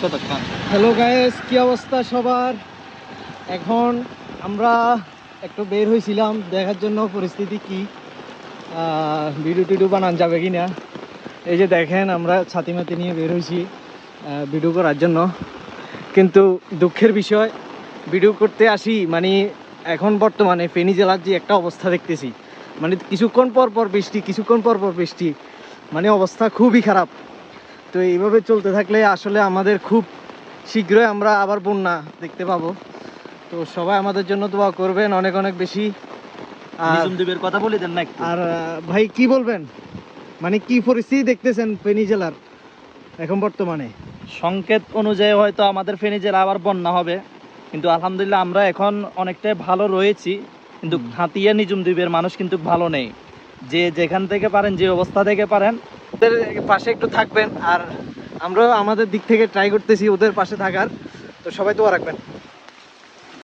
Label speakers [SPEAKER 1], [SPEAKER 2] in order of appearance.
[SPEAKER 1] Hello guys, কি অবস্থা সবার? এখন আমরা একটু বের হয়েছিলাম দেখার জন্য পরিস্থিতি কি, ভিডিও টিডিও বানান যাবে কি না। এই যে দেখেন, আমরা ছাতিমাতি নিয়ে বের হয়েছি ভিডিও করার জন্য। কিন্তু দুঃখের বিষয়, ভিডিও করতে আসি মানে এখন বর্তমানে ফেনী জেলার যে একটা অবস্থা দেখতেছি, মানে কিছুক্ষণ পর পর বৃষ্টি, কিছুক্ষণ পর পর বৃষ্টি, মানে অবস্থা খুবই খারাপ। তো এইভাবে চলতে থাকলে আসলে আমাদের খুব শীঘ্রই আমরা আবার বন্যা দেখতে পাবো। তো সবাই আমাদের জন্য দোয়া করবেন অনেক অনেক বেশি।
[SPEAKER 2] নিজুম দ্বীপের কথা বলে দেন না একটু।
[SPEAKER 1] আর ভাই কি বলবেন, মানে কি পরিস্থিতি দেখতেছেন ফেনী জেলার এখন বর্তমানে?
[SPEAKER 2] সংকেত অনুযায়ী হয়তো আমাদের ফেনী জেলা আবার বন্যা হবে, কিন্তু আলহামদুলিল্লাহ আমরা এখন অনেকটাই ভালো রয়েছি। কিন্তু হাতিয়া নিজুম দ্বীপের মানুষ কিন্তু ভালো নেই। যে যেখান থেকে পারেন, যে অবস্থা থেকে পারেন,
[SPEAKER 1] ওদের পাশে একটু থাকবেন, আর আমরাও আমাদের দিক থেকে ট্রাই করতেছি ওদের পাশে থাকার। তো সবাই দোয়া রাখবেন।